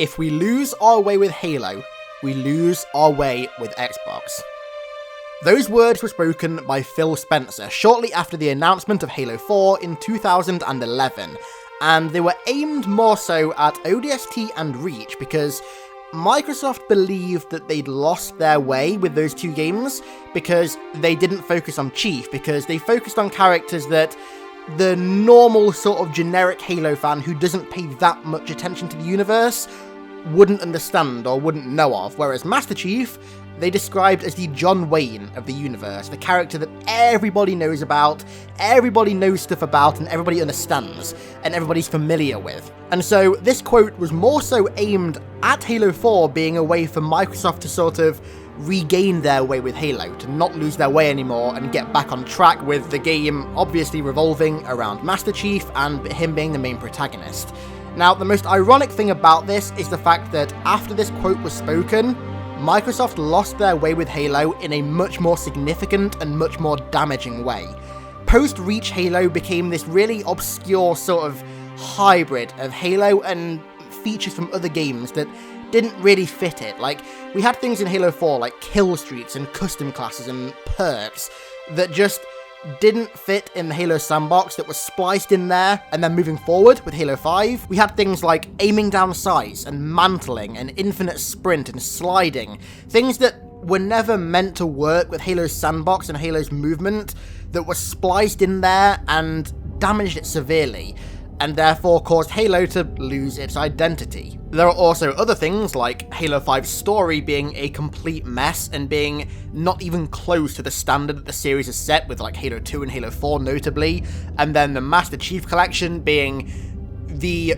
If we lose our way with Halo, we lose our way with Xbox. Those words were spoken by Phil Spencer shortly after the announcement of Halo 4 in 2011, and they were aimed more so at ODST and Reach because Microsoft believed that they'd lost their way with those two games because they didn't focus on Chief, because they focused on characters that the normal sort of generic Halo fan who doesn't pay that much attention to the universe wouldn't understand or wouldn't know of, whereas Master Chief, they described as the John Wayne of the universe, the character that everybody knows about, everybody knows stuff about, and everybody understands, and everybody's familiar with. And so this quote was more so aimed at Halo 4 being a way for Microsoft to sort of regain their way with Halo, to not lose their way anymore and get back on track with the game obviously revolving around Master Chief and him being the main protagonist. Now, the most ironic thing about this is the fact that after this quote was spoken, Microsoft lost their way with Halo in a much more significant and much more damaging way. Post-Reach Halo became this really obscure sort of hybrid of Halo and features from other games that didn't really fit it. Like, we had things in Halo 4 like kill streaks and custom classes and perks that just didn't fit in the Halo sandbox that was spliced in there, and then moving forward with Halo 5, we had things like aiming down sights and mantling and infinite sprint and sliding, things that were never meant to work with Halo's sandbox and Halo's movement that were spliced in there and damaged it severely, and therefore caused Halo to lose its identity. There are also other things like Halo 5's story being a complete mess and being not even close to the standard that the series has set with like Halo 2 and Halo 4 notably, and then the Master Chief Collection being the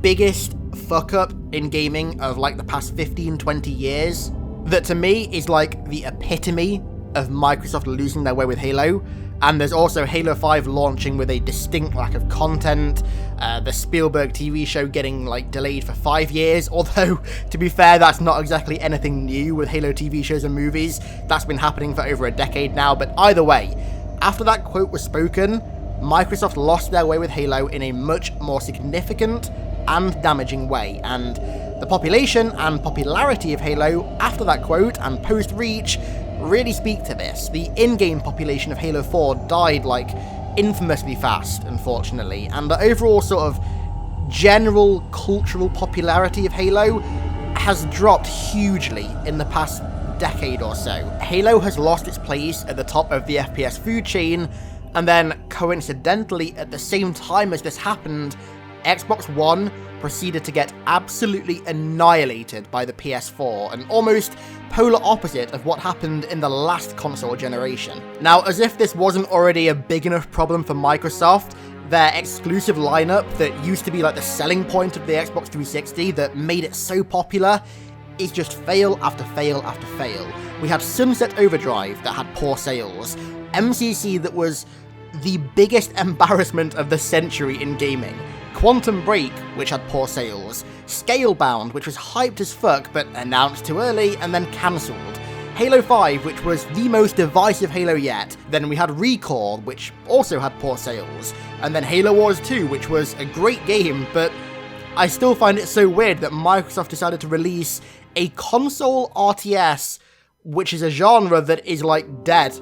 biggest fuck up in gaming of like the past 15-20 years, that to me is like the epitome of Microsoft losing their way with Halo. And there's also Halo 5 launching with a distinct lack of content, the Spielberg TV show getting like delayed for 5 years, although to be fair that's not exactly anything new with Halo TV shows and movies, that's been happening for over a decade now. But either way, after that quote was spoken, Microsoft lost their way with Halo in a much more significant and damaging way, and the population and popularity of Halo after that quote and post-Reach really speak to this. The in-game population of Halo 4 died like infamously fast, unfortunately, and the overall sort of general cultural popularity of Halo has dropped hugely in the past decade or so. Halo has lost its place at the top of the FPS food chain, and then coincidentally at the same time as this happened, Xbox One proceeded to get absolutely annihilated by the PS4, an almost polar opposite of what happened in the last console generation. Now, as if this wasn't already a big enough problem for Microsoft, their exclusive lineup that used to be like the selling point of the Xbox 360 that made it so popular is just fail after fail after fail. We had Sunset Overdrive that had poor sales, MCC that was the biggest embarrassment of the century in gaming, Quantum Break, which had poor sales, Scalebound, which was hyped as fuck but announced too early and then cancelled, Halo 5, which was the most divisive Halo yet, then we had Recall, which also had poor sales, and then Halo Wars 2, which was a great game, but I still find it so weird that Microsoft decided to release a console RTS, which is a genre that is like dead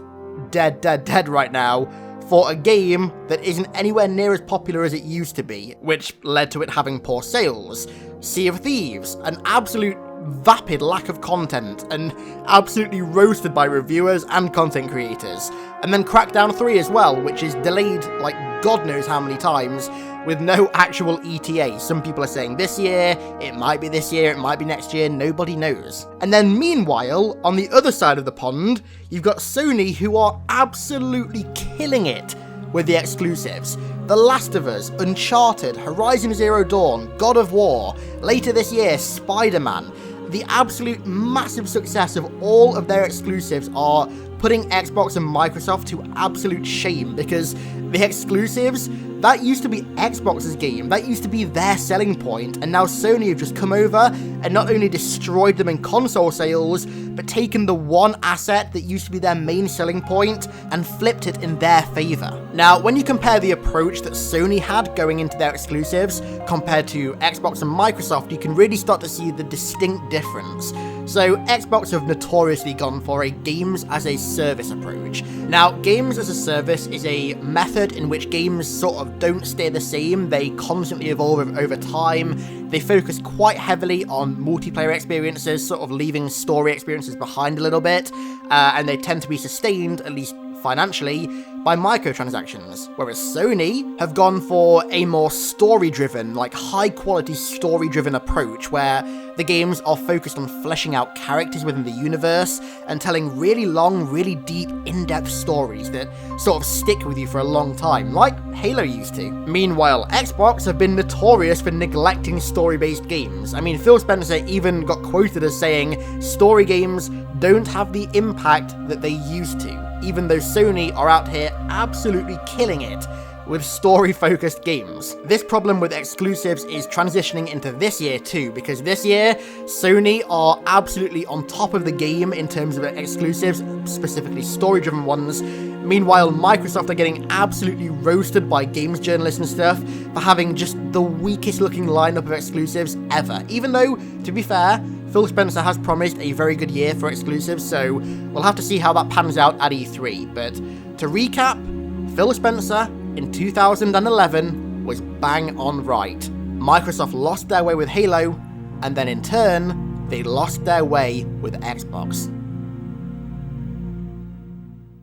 right now, for a game that isn't anywhere near as popular as it used to be, which led to it having poor sales. Sea of Thieves, an absolute vapid lack of content, and absolutely roasted by reviewers and content creators. And then Crackdown 3 as well, which is delayed like God knows how many times, with no actual ETA. Some people are saying this year, it might be this year, it might be next year, nobody knows. And then meanwhile, on the other side of the pond, you've got Sony, who are absolutely killing it with the exclusives. The Last of Us, Uncharted, Horizon Zero Dawn, God of War, later this year, Spider-Man. The absolute massive success of all of their exclusives are putting Xbox and Microsoft to absolute shame, because the exclusives, that used to be Xbox's game, that used to be their selling point, and now Sony have just come over and not only destroyed them in console sales, but taken the one asset that used to be their main selling point and flipped it in their favour. Now, when you compare the approach that Sony had going into their exclusives compared to Xbox and Microsoft, you can really start to see the distinct difference. So Xbox have notoriously gone for a games as a service approach. Now, games as a service is a method in which games sort of don't stay the same, they constantly evolve over time. They focus quite heavily on multiplayer experiences, sort of leaving story experiences behind a little bit, and they tend to be sustained, at least financially, by microtransactions, whereas Sony have gone for a more story-driven, like high-quality story-driven approach, where the games are focused on fleshing out characters within the universe and telling really long, really deep, in-depth stories that sort of stick with you for a long time, like Halo used to. Meanwhile, Xbox have been notorious for neglecting story-based games. I mean, Phil Spencer even got quoted as saying, story games don't have the impact that they used to, even though Sony are out here absolutely killing it with story-focused games. This problem with exclusives is transitioning into this year too, because this year, Sony are absolutely on top of the game in terms of exclusives, specifically story-driven ones. Meanwhile, Microsoft are getting absolutely roasted by games journalists and stuff for having just the weakest-looking lineup of exclusives ever, even though, to be fair, Phil Spencer has promised a very good year for exclusives, so we'll have to see how that pans out at E3. But to recap, Phil Spencer in 2011 was bang on right. Microsoft lost their way with Halo, and then in turn, they lost their way with Xbox.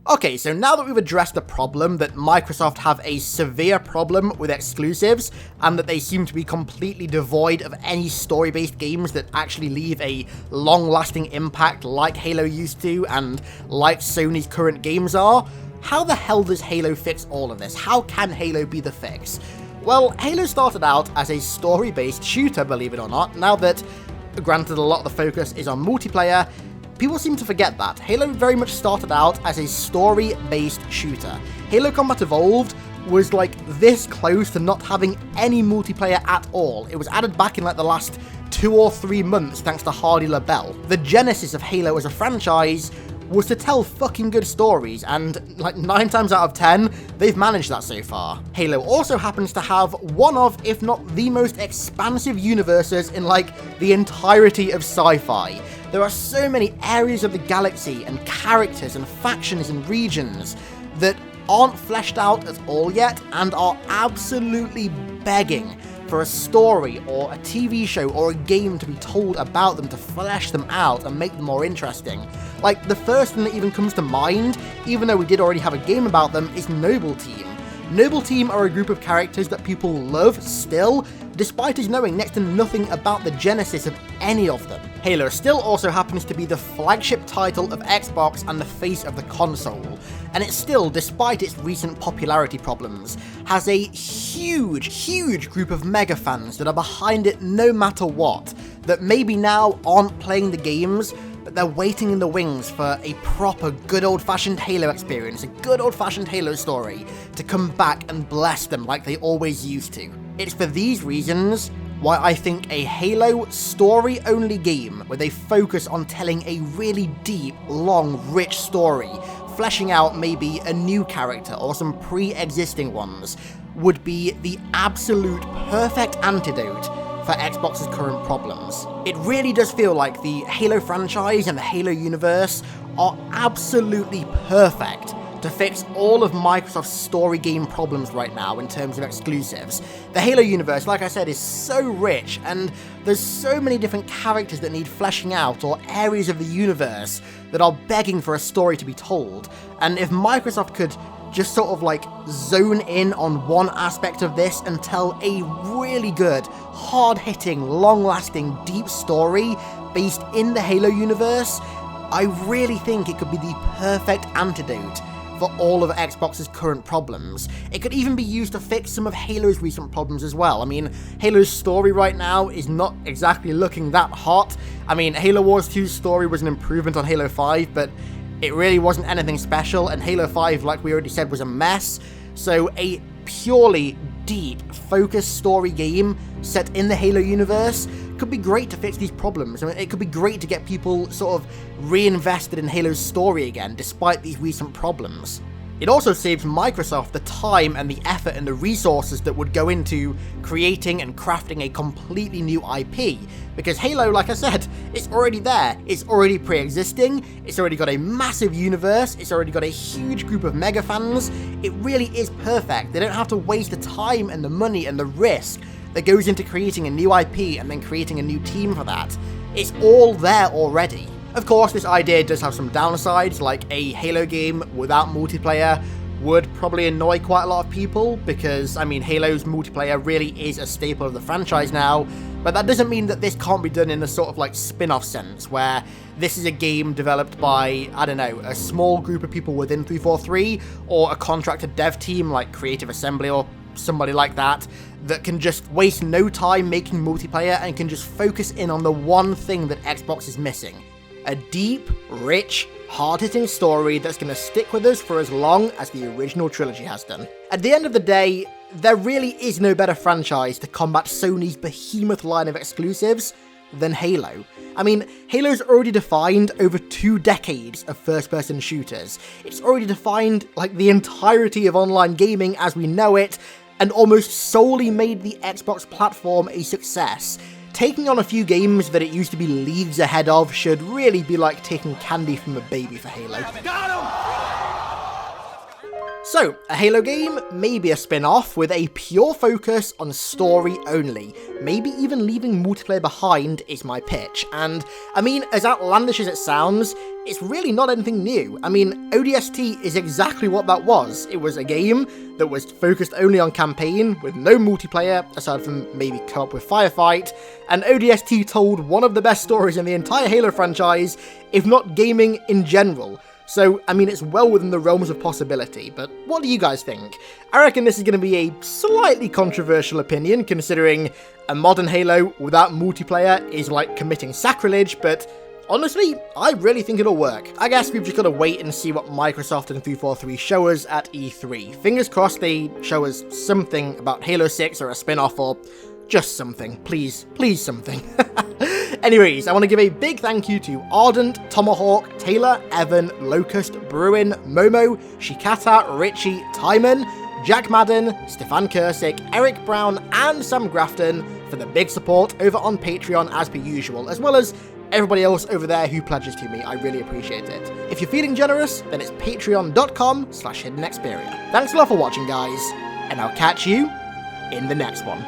Okay, so now that we've addressed the problem that Microsoft have a severe problem with exclusives, and that they seem to be completely devoid of any story-based games that actually leave a long-lasting impact like Halo used to, and like Sony's current games are, how the hell does Halo fix all of this? How can Halo be the fix? Well, Halo started out as a story-based shooter, believe it or not. Now that, granted, a lot of the focus is on multiplayer, people seem to forget that. Halo very much started out as a story-based shooter. Halo Combat Evolved was like this close to not having any multiplayer at all. It was added back in like the last 2 or 3 months thanks to Hardy LaBelle. The genesis of Halo as a franchise was to tell fucking good stories, and like 9 times out of 10, they've managed that so far. Halo also happens to have one of, if not the most expansive universes in like the entirety of sci-fi. There are so many areas of the galaxy and characters and factions and regions that aren't fleshed out at all yet and are absolutely begging for a story or a TV show or a game to be told about them, to flesh them out and make them more interesting. Like, the first thing that even comes to mind, even though we did already have a game about them, is Noble Team. Noble Team are a group of characters that people love still, despite us knowing next to nothing about the genesis of any of them. Halo still also happens to be the flagship title of Xbox and the face of the console, and it still, despite its recent popularity problems, has a huge group of mega fans that are behind it no matter what, that maybe now aren't playing the games, but they're waiting in the wings for a proper good old-fashioned Halo experience, a good old-fashioned Halo story, to come back and bless them like they always used to. It's for these reasons why I think a Halo story-only game where they focus on telling a really deep, long, rich story, fleshing out maybe a new character or some pre-existing ones, would be the absolute perfect antidote for Xbox's current problems. It really does feel like the Halo franchise and the Halo universe are absolutely perfect to fix all of Microsoft's story game problems right now in terms of exclusives. The Halo universe, like I said, is so rich, and there's so many different characters that need fleshing out, or areas of the universe that are begging for a story to be told. And if Microsoft could just sort of like zone in on one aspect of this and tell a really good, hard-hitting, long-lasting, deep story based in the Halo universe, I really think it could be the perfect antidote for all of Xbox's current problems. It could even be used to fix some of Halo's recent problems as well. I mean, Halo's story right now is not exactly looking that hot. I mean, Halo Wars 2's story was an improvement on Halo 5, but It really wasn't anything special, and Halo 5, like we already said, was a mess. So a purely deep, focused story game set in the Halo universe could be great to fix these problems. I mean, it could be great to get people sort of reinvested in Halo's story again, despite these recent problems. It also saves Microsoft the time and the effort and the resources that would go into creating and crafting a completely new IP, because Halo, like I said, it's already there, it's already pre-existing, it's already got a massive universe, it's already got a huge group of mega fans. It really is perfect. They don't have to waste the time and the money and the risk that goes into creating a new IP and then creating a new team for that. It's all there already. Of course, this idea does have some downsides, like a Halo game without multiplayer would probably annoy quite a lot of people, because, I mean, Halo's multiplayer really is a staple of the franchise now, but that doesn't mean that this can't be done in a sort of like spin-off sense, where this is a game developed by, I don't know, a small group of people within 343, or a contracted dev team like Creative Assembly or somebody like that, that can just waste no time making multiplayer and can just focus in on the one thing that Xbox is missing. A deep, rich, hard-hitting story that's going to stick with us for as long as the original trilogy has done. At the end of the day, there really is no better franchise to combat Sony's behemoth line of exclusives than Halo. I mean, Halo's already defined over 2 decades of first-person shooters. It's already defined, like, the entirety of online gaming as we know it, and almost solely made the Xbox platform a success. Taking on a few games that it used to be leagues ahead of should really be like taking candy from a baby for Halo. So, a Halo game, maybe a spin-off with a pure focus on story only. Maybe even leaving multiplayer behind is my pitch. And, I mean, as outlandish as it sounds, it's really not anything new. I mean, ODST is exactly what that was. It was a game that was focused only on campaign, with no multiplayer, aside from maybe co-op with Firefight, and ODST told one of the best stories in the entire Halo franchise, if not gaming in general. So, I mean, it's well within the realms of possibility, but what do you guys think? I reckon this is going to be a slightly controversial opinion, considering a modern Halo without multiplayer is like committing sacrilege, but honestly, I really think it'll work. I guess we've just got to wait and see what Microsoft and 343 show us at E3. Fingers crossed they show us something about Halo 6 or a spin-off or just something. Please, please something. Anyways, I want to give a big thank you to Ardent, Tomahawk, Taylor, Evan, Locust, Bruin, Momo, Shikata, Richie, Tymon, Jack Madden, Stefan Curcic, Eric Brown, and Sam Grafton for the big support over on Patreon as per usual, as well as everybody else over there who pledges to me. I really appreciate it. If you're feeling generous, then it's patreon.com/hiddenxperia. Thanks a lot for watching, guys, and I'll catch you in the next one.